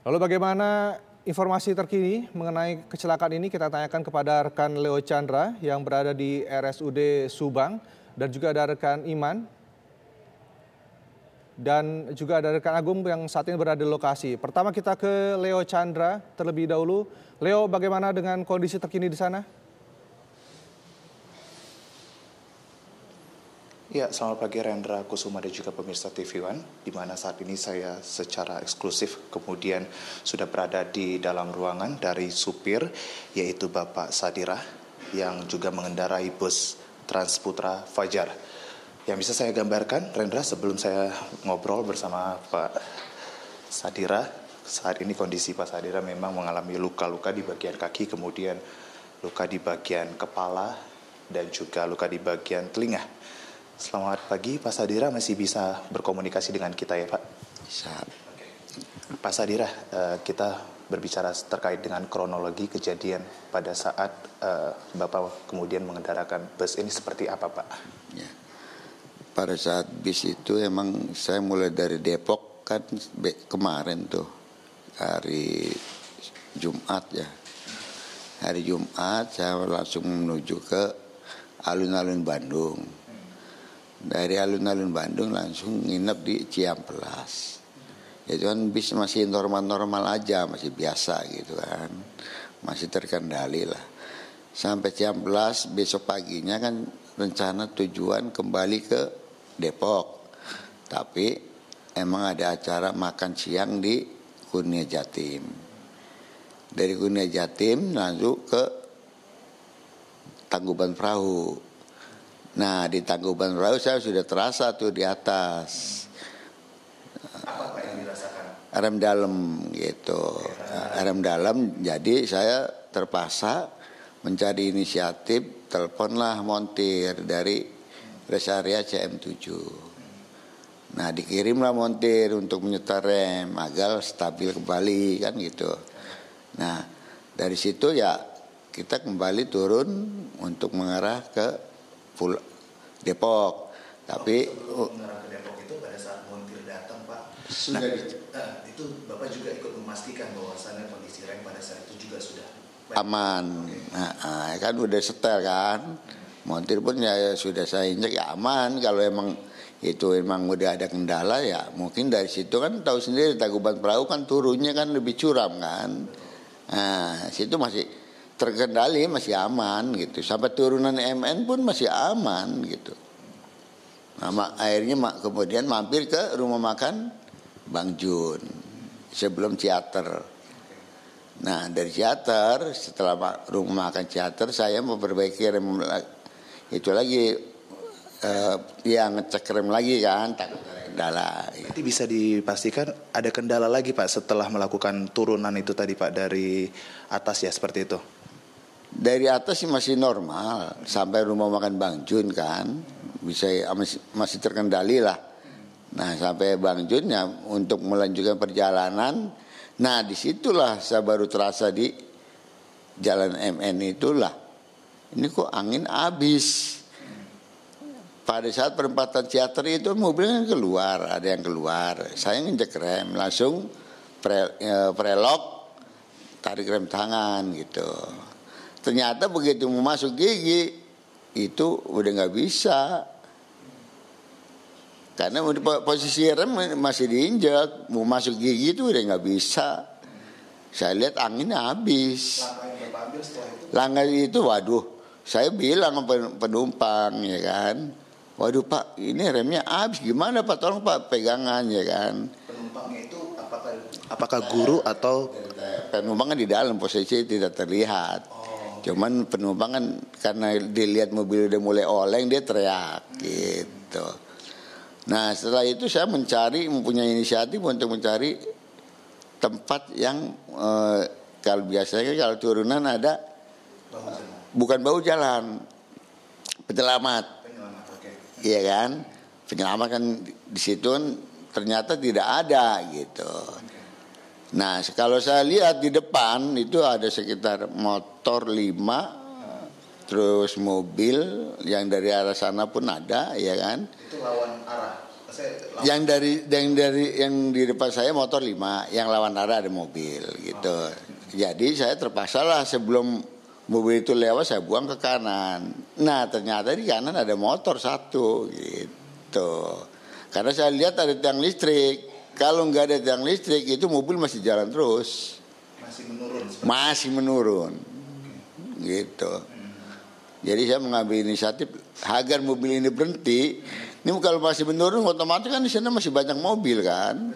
Lalu bagaimana informasi terkini mengenai kecelakaan ini kita tanyakan kepada rekan Leo Chandra yang berada di RSUD Subang dan juga ada rekan Iman dan juga ada rekan Agung yang saat ini berada di lokasi. Pertama kita ke Leo Chandra terlebih dahulu. Leo, bagaimana dengan kondisi terkini di sana? Ya, selamat pagi Rendra Kusuma dan juga pemirsa TV One, di mana saat ini saya secara eksklusif kemudian sudah berada di dalam ruangan dari supir, yaitu Bapak Sadirah, yang juga mengendarai bus Transputra Fajar. Yang bisa saya gambarkan, Rendra, sebelum saya ngobrol bersama Pak Sadirah, saat ini kondisi Pak Sadirah memang mengalami luka-luka di bagian kaki, kemudian luka di bagian kepala, dan juga luka di bagian telinga. Selamat pagi Pak Sadirah, masih bisa berkomunikasi dengan kita ya Pak? Bisa. Pak Sadirah, kita berbicara terkait dengan kronologi kejadian pada saat Bapak kemudian mengendarakan bus ini seperti apa Pak? Ya. Pada saat bis itu emang saya mulai dari Depok kan kemarin tuh hari Jumat ya. Hari Jumat saya langsung menuju ke alun-alun Bandung. Dari alun-alun Bandung langsung nginep di Ciamplas. Itu kan bis masih normal-normal aja, masih biasa gitu kan. Masih terkendali lah. Sampai Ciamplas besok paginya kan rencana tujuan kembali ke Depok. Tapi emang ada acara makan siang di Kurnia Jatim. Dari Kurnia Jatim langsung ke Tangkuban Perahu. Nah di Tangkuban Perahu saya sudah terasa tuh di atas. Apa Pak yang dirasakan? Rem dalam gitu. Rem dalam, jadi saya terpaksa mencari inisiatif, teleponlah montir dari rest area CM7. Nah dikirimlah montir untuk menyetar rem agar stabil kembali kan gitu. Nah dari situ ya kita kembali turun untuk mengarah ke Depok. Tapi mengarah ke Depok itu pada saat montir datang Pak, sudah itu Bapak juga ikut memastikan bahwasannya kondisi rem pada saat itu juga sudah aman. Nah, kan udah setel kan. Montir pun ya sudah saya injek ya aman. Kalau emang itu emang udah ada kendala ya mungkin dari situ kan tahu sendiri Tangkuban Perahu kan turunnya kan lebih curam kan. Nah situ masih terkendali, masih aman gitu. Sampai turunan MN pun masih aman gitu. Nah, akhirnya kemudian mampir ke rumah makan Bang Jun sebelum teater. Nah dari teater, setelah rumah makan teater saya memperbaiki rem itu lagi, yang ngecek rem lagi kan, takut ada kendala. Nanti bisa dipastikan ada kendala lagi Pak setelah melakukan turunan itu tadi Pak dari atas ya seperti itu? Dari atas sih masih normal sampai rumah makan Bang Jun kan bisa masih terkendali lah. Nah sampai Bang Jun ya untuk melanjutkan perjalanan. Nah disitulah saya baru terasa di jalan MN itulah. Ini kok angin habis. Pada saat perempatan teater itu mobilnya keluar, ada yang keluar. Saya nginjek rem langsung prelok tarik rem tangan gitu. Ternyata begitu mau masuk gigi itu udah nggak bisa karena posisi rem masih diinjak, mau masuk gigi itu udah nggak bisa. Saya lihat anginnya habis. Langkah itu waduh, saya bilang ke penumpang ya kan, waduh Pak ini remnya habis gimana Pak, tolong Pak pegangan ya kan. Penumpangnya itu apakah guru atau penumpangnya di dalam posisi tidak terlihat. Cuman penumpang kan karena dilihat mobil udah mulai oleng dia teriak gitu. Nah setelah itu saya mempunyai inisiatif untuk mencari tempat yang kalau biasanya kalau turunan ada bukan bahu jalan, penyelamat. Iya kan? Penyelamat kan di situ ternyata tidak ada gitu. Nah kalau saya lihat di depan itu ada sekitar motor 5, terus mobil yang dari arah sana pun ada ya kan. Itu lawan arah Yang di depan saya motor 5, yang lawan arah ada mobil gitu. Jadi saya terpaksa lah sebelum mobil itu lewat saya buang ke kanan. Nah ternyata di kanan ada motor satu gitu. Karena saya lihat ada tiang listrik. Kalau nggak ada tiang listrik itu mobil masih jalan terus. Masih menurun. Gitu. Jadi saya mengambil inisiatif agar mobil ini berhenti. Ini kalau masih menurun otomatis kan di sana masih banyak mobil kan.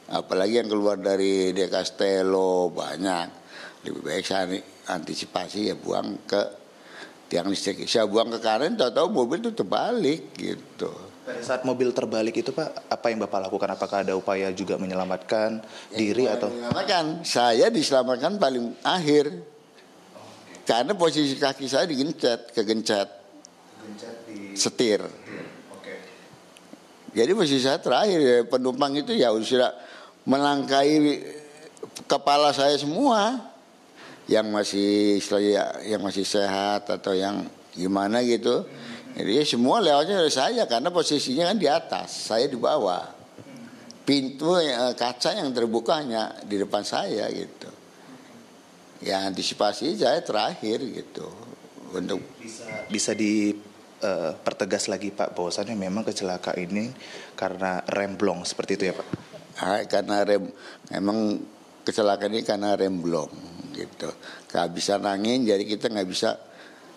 Apalagi yang keluar dari De Castello banyak. Lebih baik saya antisipasi ya buang ke tiang listrik. Saya buang ke kanan, tahu-tahu mobil itu terbalik gitu. Pada saat mobil terbalik itu Pak, apa yang Bapak lakukan? Apakah ada upaya juga menyelamatkan diri atau? Menyelamatkan. Saya diselamatkan paling akhir. Karena posisi kaki saya kegencet setir. Jadi posisi saya terakhir ya, penumpang itu ya sudah melangkahi kepala saya semua, yang masih sehat atau yang gimana gitu. Jadi semua lewatnya dari saya karena posisinya kan di atas, saya di bawah. Pintu kaca yang terbukanya di depan saya gitu. Ya antisipasi saya terakhir gitu untuk bisa pertegas lagi Pak bahwasannya memang kecelakaan ini karena remblong seperti itu ya Pak. Karena memang kecelakaan ini karena remblong gitu. Kehabisan angin jadi kita nggak bisa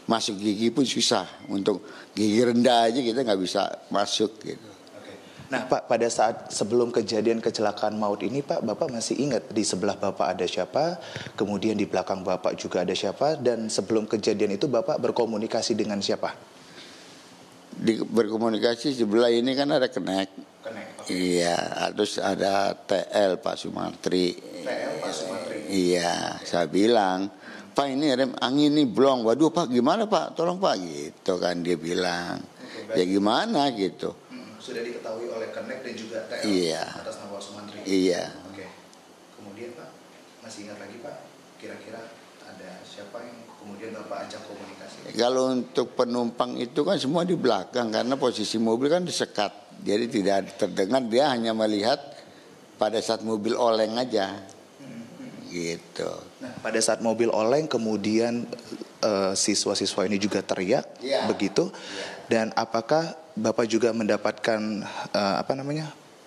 masuk gigi pun susah. Untuk gigi rendah aja kita nggak bisa masuk gitu. Nah Pak, pada saat sebelum kejadian kecelakaan maut ini Pak, Bapak masih ingat di sebelah Bapak ada siapa, kemudian di belakang Bapak juga ada siapa, dan sebelum kejadian itu Bapak berkomunikasi dengan siapa? Berkomunikasi sebelah ini kan ada Kenek. Iya, terus ada TL Pak Sumatri. Iya, saya bilang, Pak ini rem angin nih blong. Waduh Pak, gimana Pak? Tolong Pak gitu kan dia bilang. Ya gimana gitu. Sudah diketahui oleh Kenek dan juga TL atas nama Sumantri. Iya. Oke. Kemudian Pak, masih ingat lagi Pak, kira-kira ada siapa yang kemudian Bapak ajak komunikasi? Kalau untuk penumpang itu kan semua di belakang karena posisi mobil kan disekat. Jadi tidak terdengar, dia hanya melihat pada saat mobil oleng aja. Gitu. Nah, pada saat mobil oleng kemudian siswa-siswa ini juga teriak begitu. Dan apakah Bapak juga mendapatkan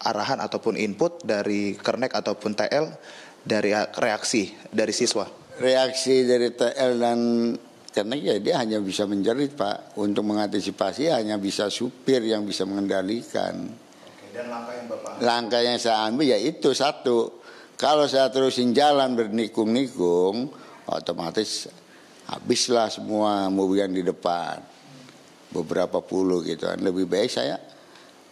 arahan ataupun input dari Kernek ataupun TL dari reaksi dari siswa? Reaksi dari TL dan Kernek ya dia hanya bisa menjerit Pak. Untuk mengantisipasi hanya bisa supir yang bisa mengendalikan. Dan langkah yang Bapak ambil? Langkah yang saya ambil ya itu satu. Kalau saya terusin jalan bernikung-nikung, otomatis habislah semua mobil yang di depan. Beberapa puluh gitu kan. Lebih baik saya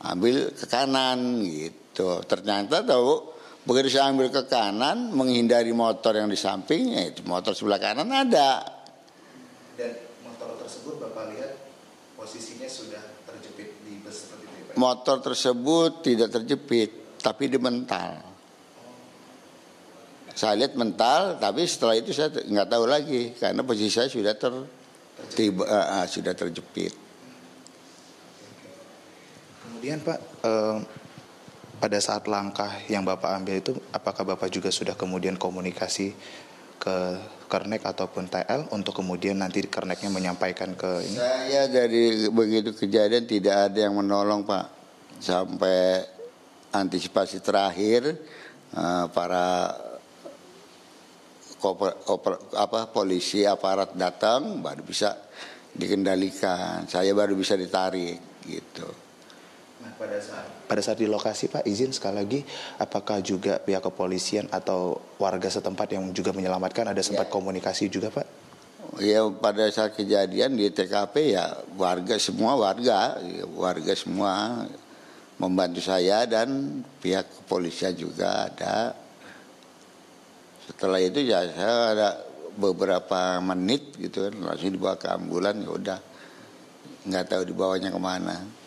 ambil ke kanan gitu. Ternyata tahu begitu saya ambil ke kanan menghindari motor yang di sampingnya, itu motor sebelah kanan ada. Dan motor tersebut Bapak lihat posisinya sudah terjepit di bus seperti itu Pak? Motor tersebut tidak terjepit, tapi dia mental. Saya lihat mental, tapi setelah itu saya nggak tahu lagi karena posisi saya sudah sudah terjepit. Kemudian Pak, pada saat langkah yang Bapak ambil itu, apakah Bapak juga sudah kemudian komunikasi ke Kernek ataupun TL untuk kemudian nanti Kerneknya menyampaikan ke ini? Saya dari begitu kejadian tidak ada yang menolong Pak. Sampai antisipasi terakhir para polisi aparat datang baru bisa dikendalikan. Saya baru bisa ditarik gitu. Nah, pada saat di lokasi Pak, izin sekali lagi, apakah juga pihak kepolisian atau warga setempat yang juga menyelamatkan ada sempat komunikasi juga Pak? Ya pada saat kejadian di TKP ya warga semua membantu saya dan pihak kepolisian juga ada. Setelah itu ya saya ada beberapa menit gitu kan langsung dibawa ke ambulan, ya udah nggak tahu dibawanya kemana.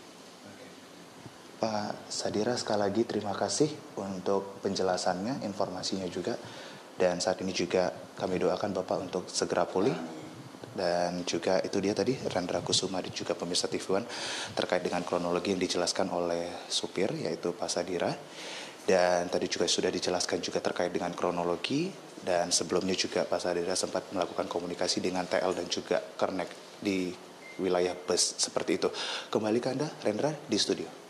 Pak Sadira, sekali lagi terima kasih untuk penjelasannya, informasinya juga. Dan saat ini juga kami doakan Bapak untuk segera pulih Dan juga itu dia tadi Rendra Kusuma dan juga pemirsa TV One terkait dengan kronologi yang dijelaskan oleh supir yaitu Pak Sadira. Dan tadi juga sudah dijelaskan juga terkait dengan kronologi, dan sebelumnya juga Pak Sadira sempat melakukan komunikasi dengan TL dan juga Kernek di wilayah bus seperti itu. Kembali ke Anda Rendra di studio.